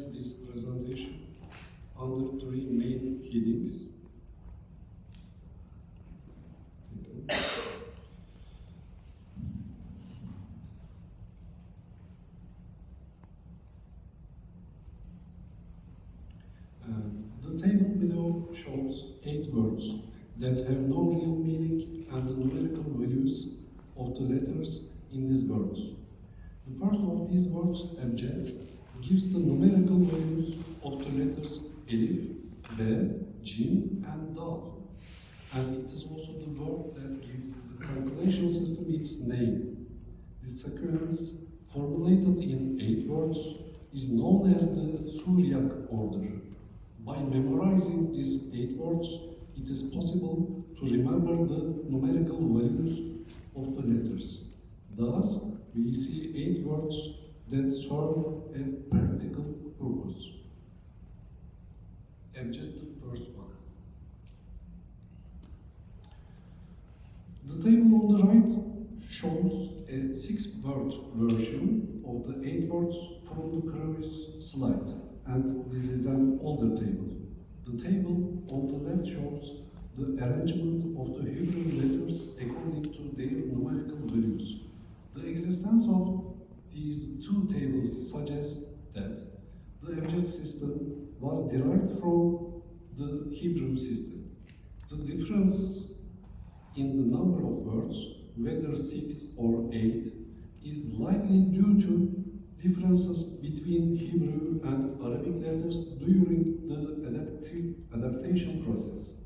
divide this presentation under three main headings. The table below shows 8 words that have no real meaning and the numerical values of the letters in these words. The first of these words, abjad, gives the numerical values of the letters Elif, B, Jim, and Dal. And it is also the word that gives the calculation system its name. The sequence, formulated in 8 words, is known as the Suryak order. By memorizing these 8 words, it is possible to remember the numerical values of the letters. Thus, we see 8 words that serve a practical purpose. Abjad, the first one. The table on the right shows a 6-word version of the 8 words from the previous slide, and this is an older table. The table on the left shows the arrangement of the Hebrew letters according to their numerical values. The existence of these two tables suggests that the abjad system was derived from the Hebrew system. The difference in the number of words, whether 6 or 8, is likely due to differences between Hebrew and Arabic letters during the adaptation process.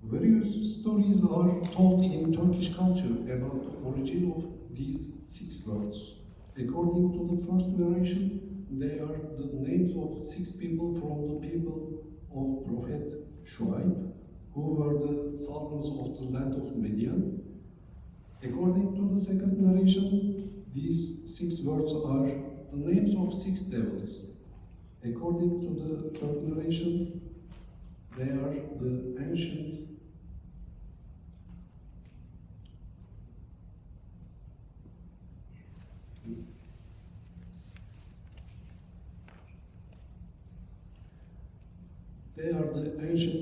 Various stories are told in Turkish culture about the origin of these 6 words. According to the first narration, they are the names of 6 people from the people of Prophet Shuaib, who were the sultans of the land of Midian. According to the second narration, these 6 words are the names of 6 devils. According to the third narration, they are the ancient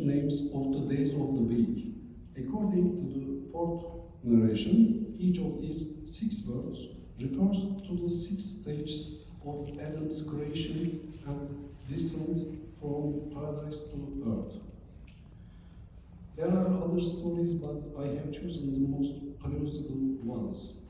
names of the days of the week. According to the fourth narration, each of these 6 words refers to the 6 stages of Adam's creation and descent from paradise to earth. There are other stories, but I have chosen the most plausible ones.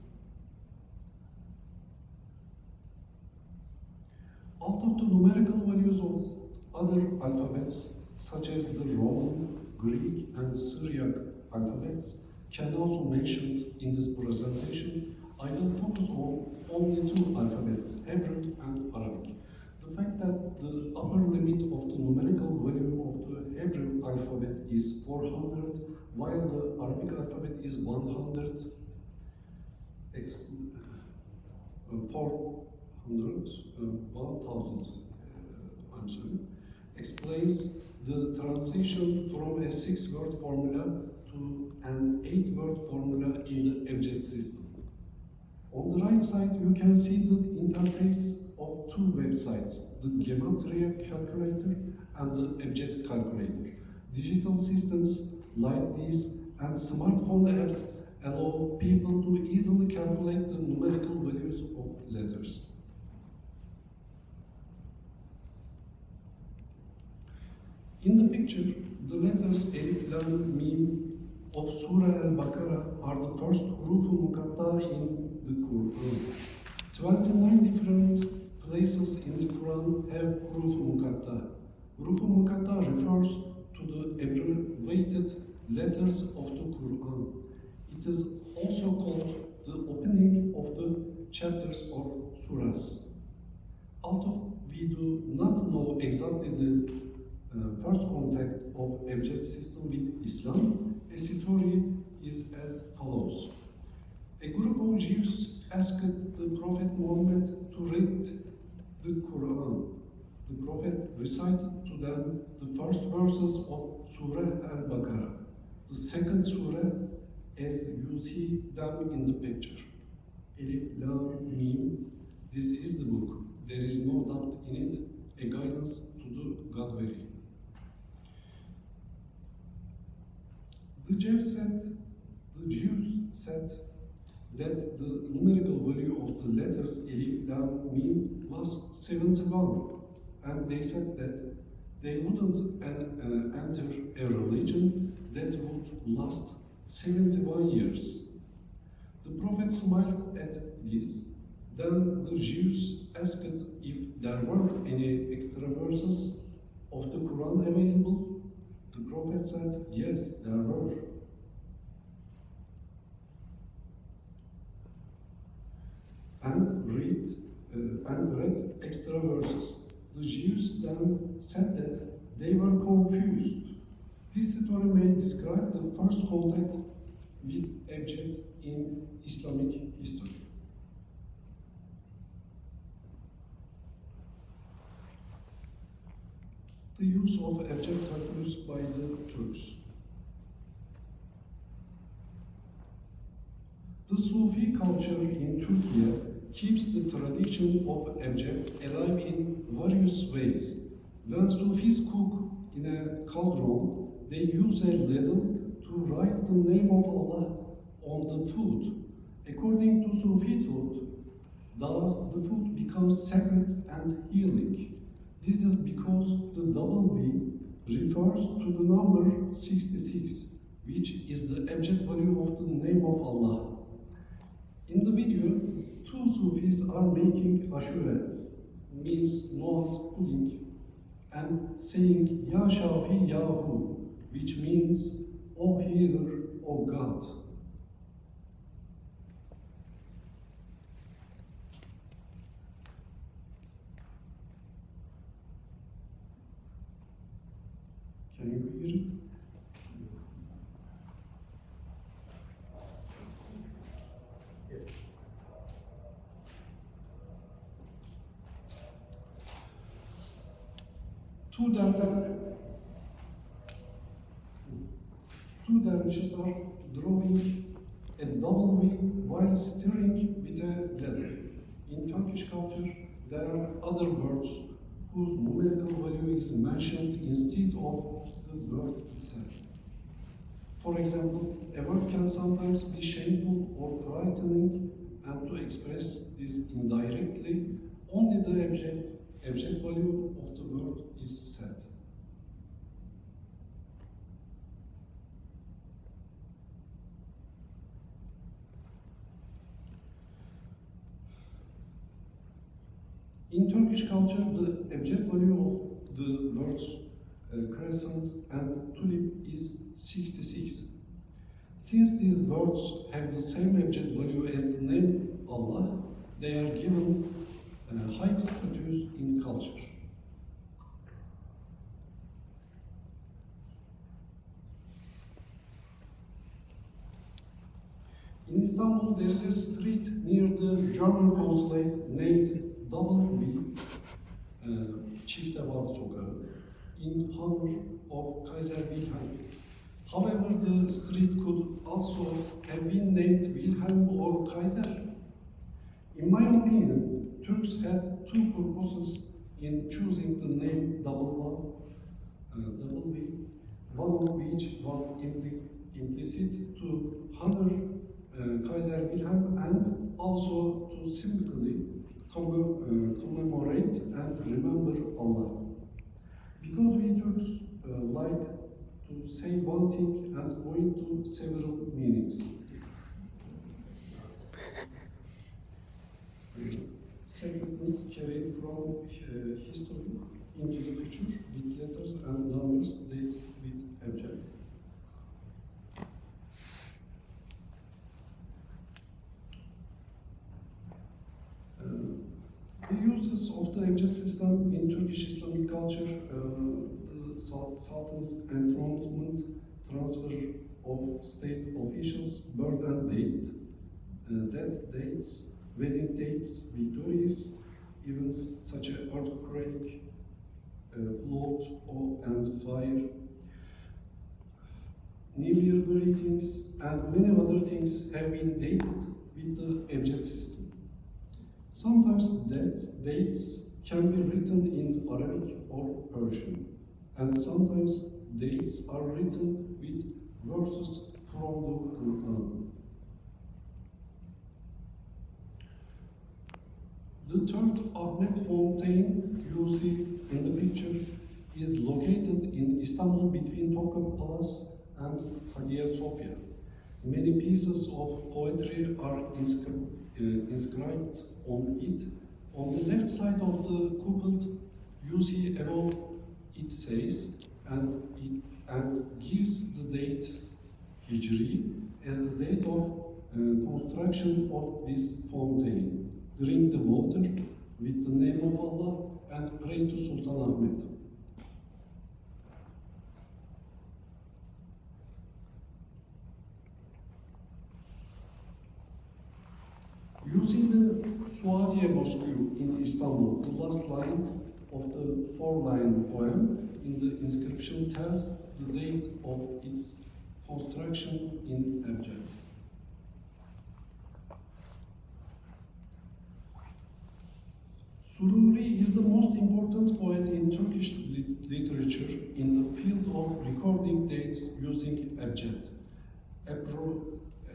Out of the numerical values of other alphabets, such as the Roman, Greek, and Syriac alphabets, can also be mentioned in this presentation, I will focus on only 2 alphabets, Hebrew and Arabic. The fact that the upper limit of the numerical value of the Hebrew alphabet is 400, while the Arabic alphabet is 100, 1000, explains the transition from a 6-word formula to an 8-word formula in the abjad system. On the right side, you can see the interface of 2 websites, the Gematria calculator and the abjad calculator. Digital systems like these and smartphone apps allow people to easily calculate the numerical values of letters. In the picture, the letters Elif, Lam, Mim of Surah Al-Baqarah are the first huruf-u-muqatta in the Quran. 29 different places in the Quran have huruf-u-muqatta. Huruf-u-muqatta refers to the abbreviated letters of the Quran. It is also called the opening of the chapters or surahs. Although we do not know exactly the first contact of abjad system with Islam, a story is as follows. A group of Jews asked the Prophet Muhammad to read the Quran. The Prophet recited to them the first verses of Surah Al-Baqarah, the second surah as you see them in the picture. Elif, Lam, Mim, this is the book. There is no doubt in it. a guidance to the God very. The Jews said that the numerical value of the letters Elif, Lam, Mim was 71, and they said that they wouldn't enter a religion that would last 71 years. The Prophet smiled at this. Then the Jews asked if there were any extra verses of the Quran available. The Prophet said, yes, there were. And read extra verses. The Jews then said that they were confused. This story may describe the first contact with abjad in Islamic history. The use of abjad papyrus by the Turks. The Sufi culture in Turkey keeps the tradition of abjad alive in various ways. When Sufis cook in a cauldron, they use a ladle to write the name of Allah on the food. According to Sufi thought, thus the food becomes sacred and healing. This is because the double V refers to the number 66, which is the abjad value of the name of Allah. In the video, two Sufis are making ashura, means Noah's pudding, and saying Ya Shafi Yahu, which means O healer, O God. Can you hear it? Two dervishes are drawing a double V while stirring with a ladle. In Turkish culture, there are other words whose numerical value is mentioned instead of the word itself. For example, a word can sometimes be shameful or frightening, and to express this indirectly, only the abjad value of the word is said. In Turkish culture, the abjad value of the words crescent and tulip is 66. Since these words have the same abjad value as the name Allah, they are given high status in culture. In Istanbul, there is a street near the German consulate named W. Çifte Bağ Sokağı, in honor of Kaiser Wilhelm. However, the street could also have been named Wilhelm or Kaiser. In my opinion, Turks had two purposes in choosing the name W, one of which was implicit to honor Kaiser Wilhelm and also to symbolically commemorate and remember Allah. Because we Turks like to say one thing and point to several meanings. Sacredness carried from history into the future with letters and numbers, dates with abjad. The uses of the abjad system in Turkish Islamic culture, the Sultan's enthronement, transfer of state officials, birth and date, death dates, wedding dates, victories, events such as earthquake, flood, and fire, New Year greetings, and many other things have been dated with the abjad system. Sometimes dates can be written in Arabic or Persian, and sometimes dates are written with verses from the Quran. The third Ahmet Fontaine you see in the picture is located in Istanbul between Topkapı Palace and Hagia Sophia. Many pieces of poetry are inscribed on it. On the left side of the cupola, you see above it says, and gives the date Hijri as the date of construction of this fountain. Drink the water with the name of Allah and pray to Sultan Ahmet. You see the Suadiye Mosque in Istanbul. The last line of the four-line poem in the inscription tells the date of its construction in Abjad. Sururi is the most important poet in Turkish literature in the field of recording dates using Abjad.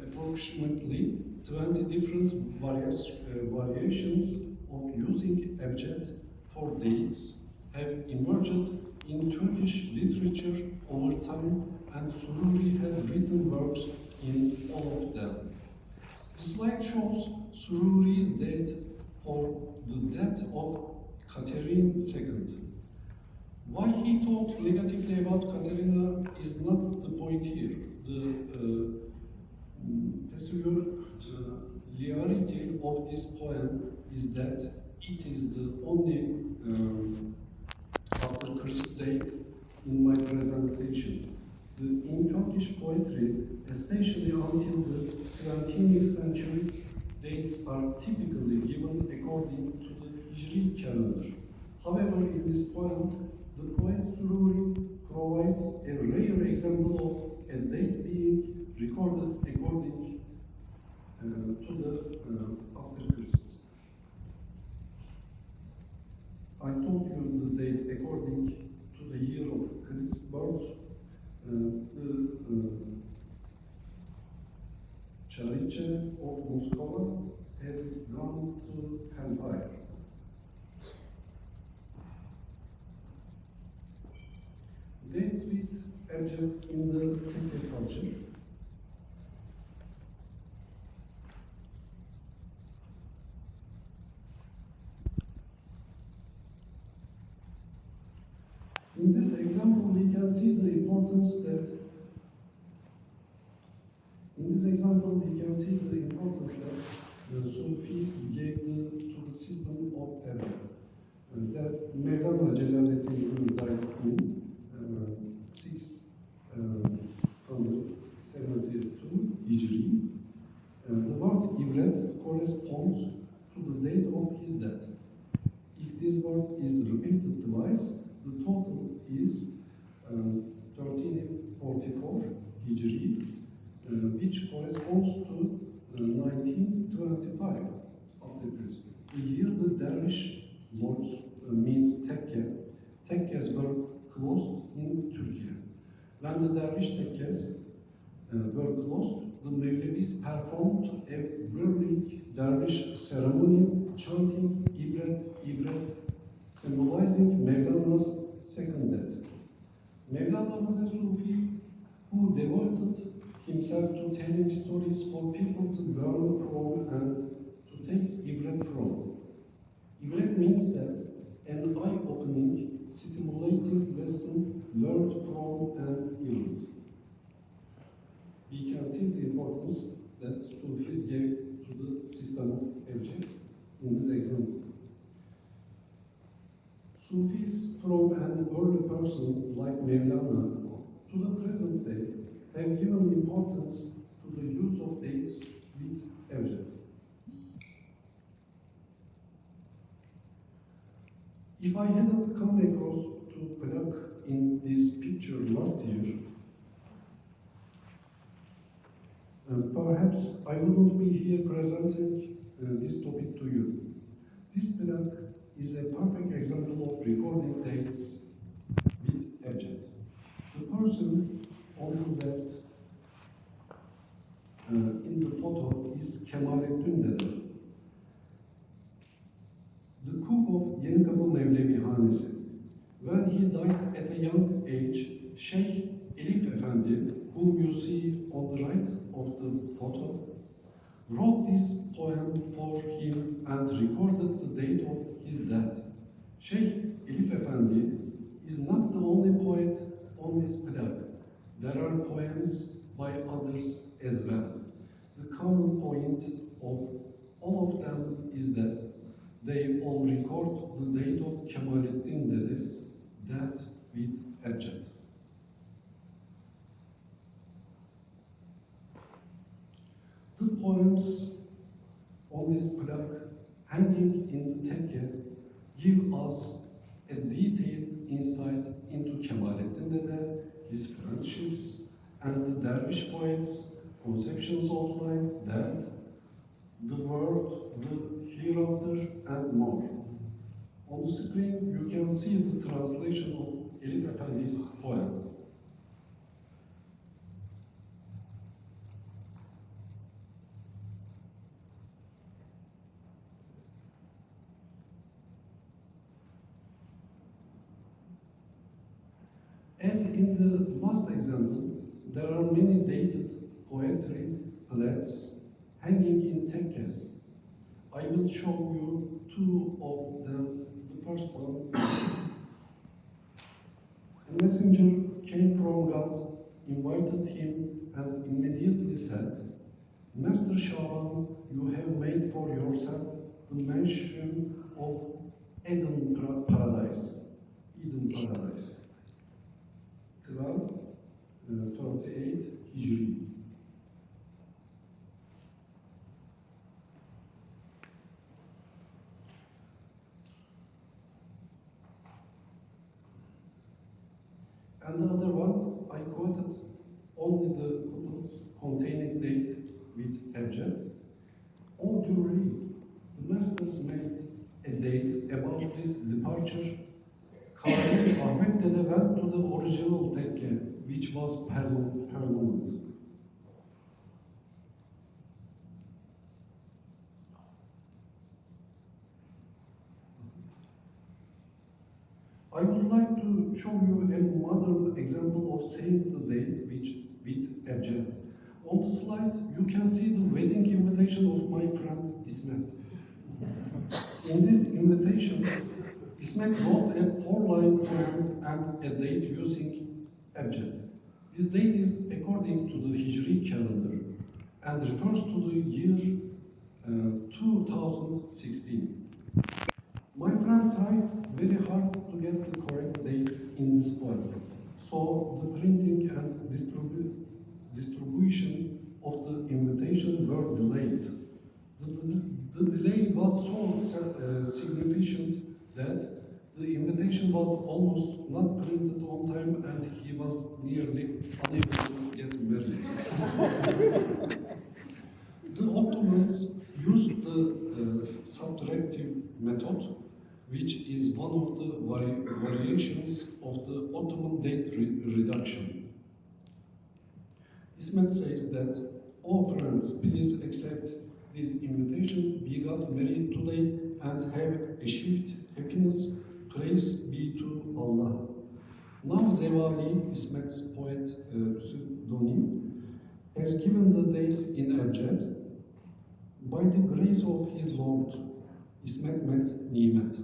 Approximately 20 different variations of using Abjad for dates have emerged in Turkish literature over time, and Sururi has written works in all of them. The slide shows Sururi's date for the death of Catherine II. Why he thought negatively about Caterina is not the point here. The peculiarity of this poem is that it is the only after Christ's date in my presentation. In Turkish poetry, especially until the 20th century, dates are typically given according to the Hijri calendar. However, in this poem, the poet Sururi provides a rare example of a date being recorded according to the after Christ. I told you the date according to the year of Christ's birth. Chariche of Moscow has gone to hellfire. Dates with Abjad in the Tekke culture. In this example, we can see the importance that the Sufis gave to the system of Abjad. That Mevlana Celaleddin Rumi died in 672 Hijri. The word Ibret corresponds to the date of his death. If this word is repeated twice, the total is 1344 Hijri, which corresponds to 1925 after Christ. Here the dervish lords means tekke. Tekkes were closed in Turkey. When the dervish tekkes were closed, the Mevlevis performed a whirling dervish ceremony chanting Ibret, Ibret, symbolizing Mevlana's second death. Mevlana was a Sufi who devoted himself to telling stories for people to learn from and to take Ibret from. Ibret means that an eye-opening, stimulating lesson learned from an event. We can see the importance that Sufis gave to the system of Abjad in this example. Sufis from an early person like Mevlana to the present day have given importance to the use of dates with Abjad. If I hadn't come across to Prague in this picture last year, perhaps I wouldn't be here presenting this topic to you. This Prague is a perfect example of recording dates with abjad. The person on the left in the photo is Kemalettin Dede, the cook of Yenikapı Mevlevi Hanesi. When he died at a young age, Sheikh Elif Efendi, whom you see on the right of the photo, wrote this poem for him and recorded the date of his death. Sheikh Elif Efendi is not the only poet on this plaque. There are poems by others as well. The common point of all of them is that they all record the date of Kemalettin Dede's death with abjad. The poems on this plaque hanging in the tekke give us a detailed insight into Kemalettin Dede, his friendships, and the dervish poets' conceptions of life, death, the world, the hereafter, and more. On the screen, you can see the translation of Elif Efendi's poem. As in the last example, there are many dated poetry plaques hanging in tekkes. I will show you two of them. The first one, a messenger came from God, invited him, and immediately said, Master Shaban, you have made for yourself the mansion of Eden Paradise. Eden Paradise. 1238 Hijri. And the other one, I quoted only the couplets containing date with abjad. On to read, the masters made a date about this departure. Kari Ahmet Dede went to the original tekke, which was permanent. I would like to show you a modern example of saying the date with abjad. On the slide, you can see the wedding invitation of my friend Ismet. In this invitation, Ismet wrote a 4-line poem and a date using abjad. This date is according to the Hijri calendar and refers to the year 2016. My friend tried very hard to get the correct date in this poem, so the printing and distribution of the invitation were delayed. The delay was so significant that the invitation was almost not printed on time and he was nearly unable to get married. The Ottomans used the subtractive method, which is one of the variations of the Ottoman date reduction. Ismet says that, oh friends, please accept this invitation. We got married today and have achieved happiness. Praise be to Allah. Now Zevali, Ismet's poet pseudonym, has given the date in abjad. By the grace of his Lord, Ismet met Nimet.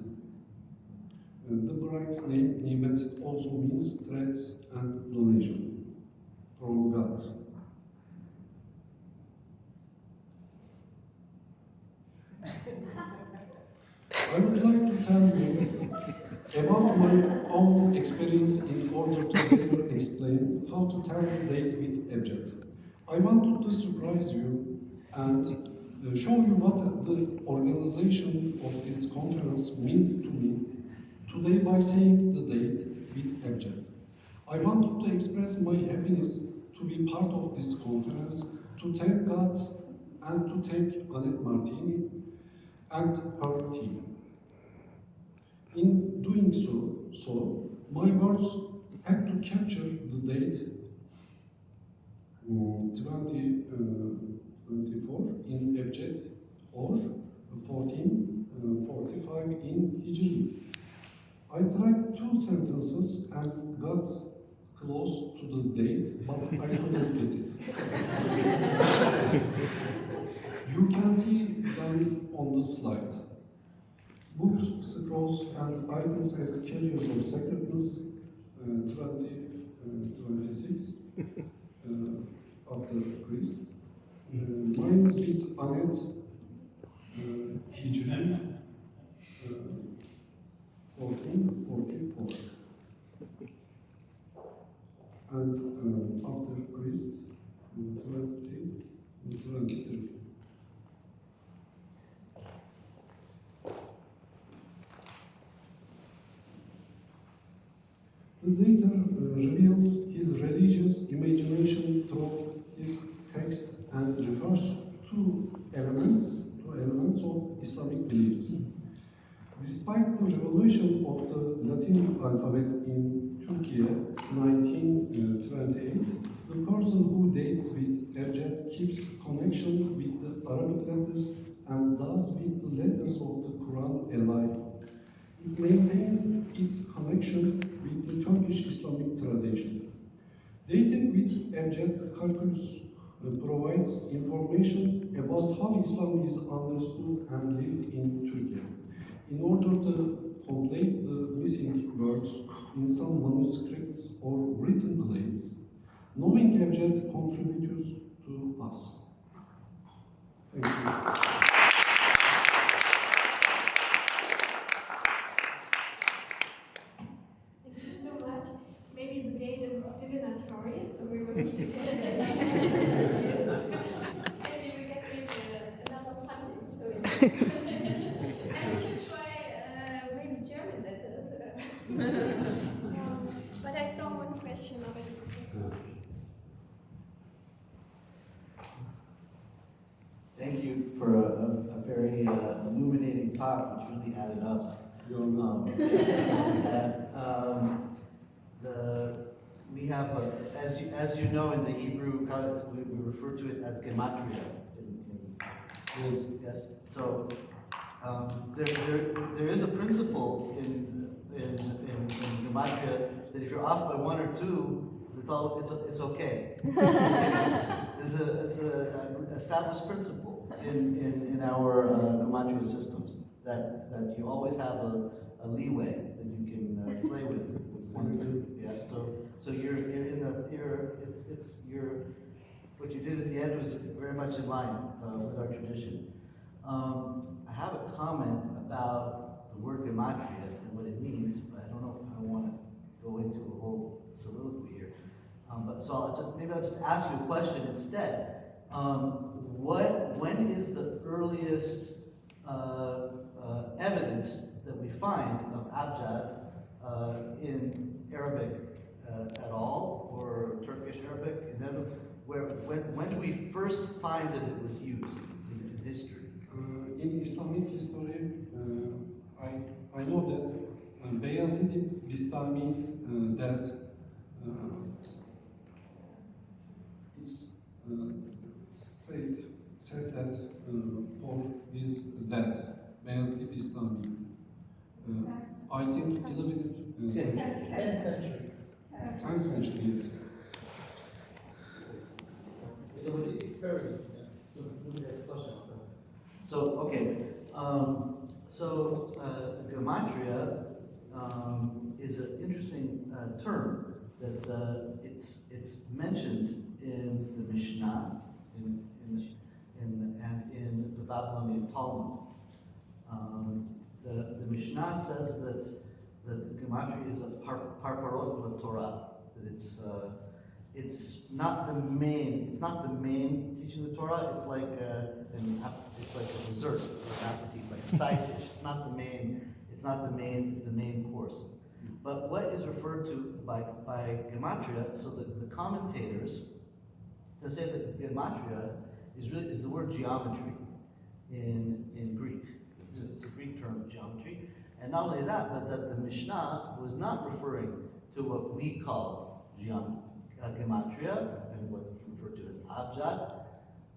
The bride's name, Nimet, also means threat and donation from God. I would like to tell you about my own experience in order to better explain how to tell the date with abjad. I wanted to surprise you and show you what the organization of this conference means to me today by saying the date with abjad. I wanted to express my happiness to be part of this conference, to thank God and to thank Annette Martini and her team. In doing so, my words had to capture the date 2024 in Ebced or 1445 in Hijri. I tried two sentences and got close to the date, but I couldn't get it. You can see them on the slide. Books, scrolls, and icons as carriers of sacredness, 26 after Christ. Mainz with Anet, Hijri, 1444. And after Christ, 2023. The data reveals his religious imagination through his text and refers to elements of Islamic beliefs. Despite the revolution of the Latin alphabet in Turkey 1928, the person who dates with Ebced keeps connection with the Arabic letters and thus with the letters of the Quran alive. It maintains its connection with the Turkish Islamic tradition. Dating with Ebced calculus provides information about how Islam is understood and lived in Turkey. In order to complete the missing words in some manuscripts or written plates, knowing Ebced contributes to us. Thank you. Maybe the date is divinatory, so we will need to get maybe we get another funding, so and we should try maybe German letters. But I saw one question of it. Thank you for a very illuminating talk, which really added up. We have, as you know, in the Hebrew, we refer to it as gematria. Yes. So there is a principle in gematria that if you're off by one or two, it's okay. It's an established principle in our gematria systems that you always have a leeway that you can play with one or two. Yeah. So what you did at the end was very much in line with our tradition. I have a comment about the word gematria and what it means, but I don't know if I want to go into a whole soliloquy here. So I'll just ask you a question instead. When is the earliest evidence that we find of abjad in Arabic at all, or Turkish Arabic? And then when do we first find that it was used in history? In Islamic history, I know that Beyazid Bistami that it's said that for this that Beyazid Bistami, I think 11th century. 10th century, yes. So okay, gematria is an interesting term that it's mentioned in the Mishnah and in the Babylonian Talmud. The Mishnah says that gematria is a parparot la Torah. That it's not the main teaching of the Torah. It's like a dessert, like an appetite, like a side dish. It's not the main course. But what is referred to by gematria? So the commentators to say that gematria is the word geometry in Greek. It's a Greek term, geometry, And not only that, but that the Mishnah was not referring to what we call gematria, and what we refer to as abjad,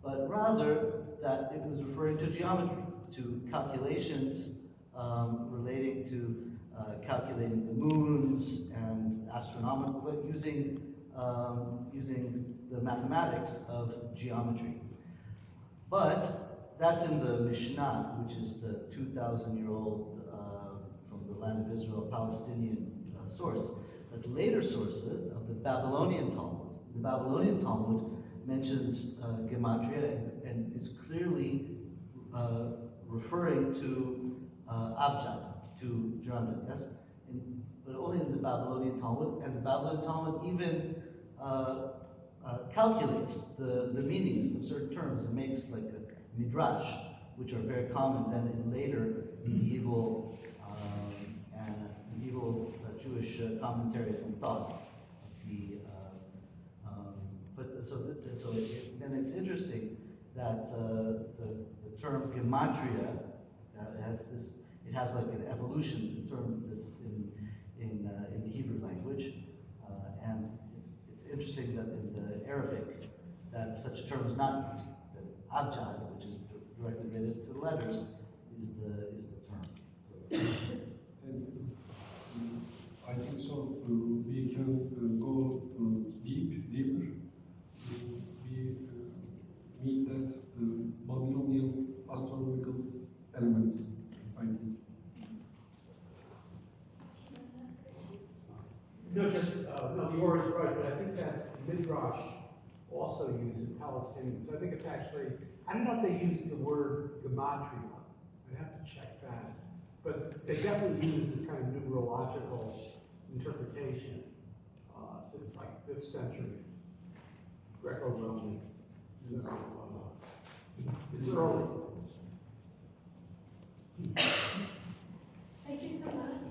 but rather that it was referring to geometry, to calculations relating to calculating the moons and astronomical, using the mathematics of geometry. But that's in the Mishnah, which is the 2,000-year-old from the land of Israel, Palestinian source. But later sources of the Babylonian Talmud mentions gematria and is clearly referring to abjad, to geometry, yes? But only in the Babylonian Talmud, and the Babylonian Talmud even calculates the meanings of certain terms and makes like a midrash, which are very common then in later medieval Jewish commentaries and thought. Then it's interesting that the term gematria has this. It has like an evolution term in the Hebrew language, and it's interesting that in the Arabic that such a term is not used. That abjad, which is directly related to letters, is the term. I think so. We can go deeper. We meet that Babylonian astronomical elements, I think. No, Lior is right, but I think that Midrash also uses Palestinian. So I think it's actually, I don't know if they use the word gematria. I'd have to check that. But they definitely use this kind of numerological interpretation. So it's like 5th century Greco-Roman. So, it's early. Thank you so much.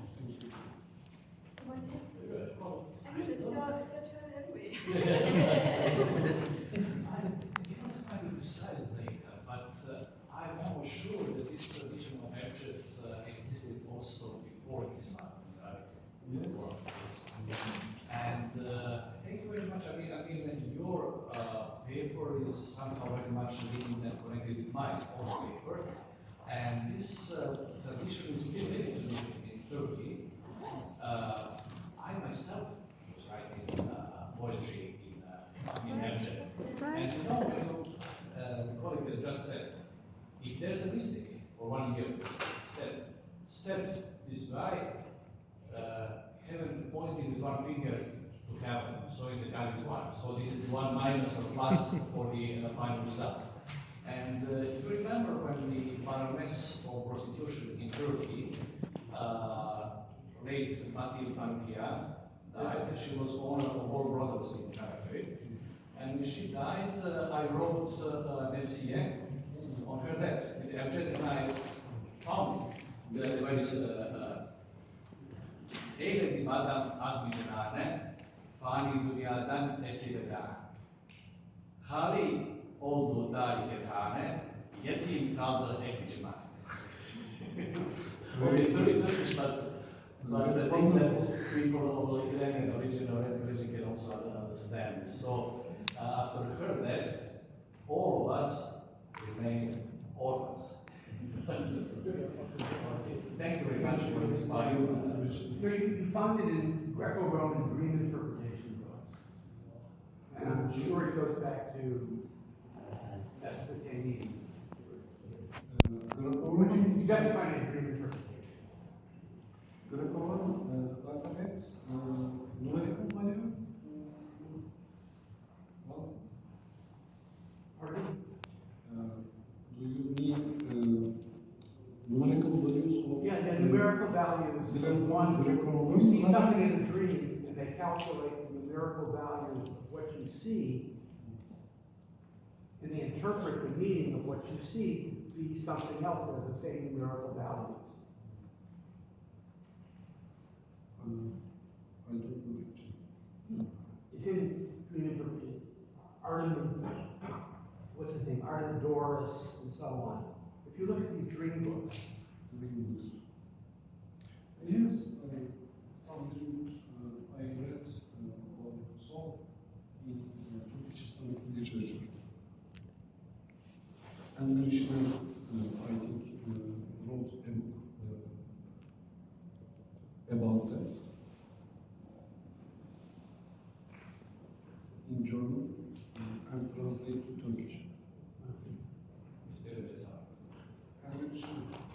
Want to? I mean, it's your turn anyway. I cannot find the precise data, but I'm almost sure that this tradition of abjad existed also before Islam, right? Yes. And thank you very much. I mean, your paper is somehow very much linked and connected with my own paper. And this tradition is still a tradition in Turkey. I myself was writing poetry in abjad. And you know, when the colleague just said, if there's a mistake for 1 year, set this guy, heaven pointing with one finger to heaven, so in the guy is 1. So this is 1 minus or plus for the final results. And you remember when the Baroness of prostitution in Turkey, late Matilde Panukian, died, and she was owner of all brothers in Karakuri. And when she died, I wrote an essay on her death with the abjad, and I found that there is eğledim adam az bir cenane, fani dünyadan etkileda. Hali oldu dar zekane, yetim kaldı ekcima. But I think that people of the Iranian origin or any origin can also understand. So after her death, all of us remain orphans. Okay. Thank you very much for inspiring. You find it in Greco-Roman dream interpretation books. And I'm sure it goes back to Mesopotamia. You definitely find it in dream interpretation. Greco-Roman alphabets, numerical value. What? Pardon? Do you mean numerical values of? Yeah, numerical values. Greco-Roman You see something alphabets? in a dream, and they calculate the numerical values of what you see, and they interpret the meaning of what you see to be something else that has the same numerical values. I don't know actually. It's in dream interpretation. What's his name? Artemidorus, and so on. If you look at these dream books, yes, some very books I read or saw in Turkish Islamic literature. And Narishman, I think, wrote a book about that in German and translated to Turkish. Mr. Besat. And Narishman.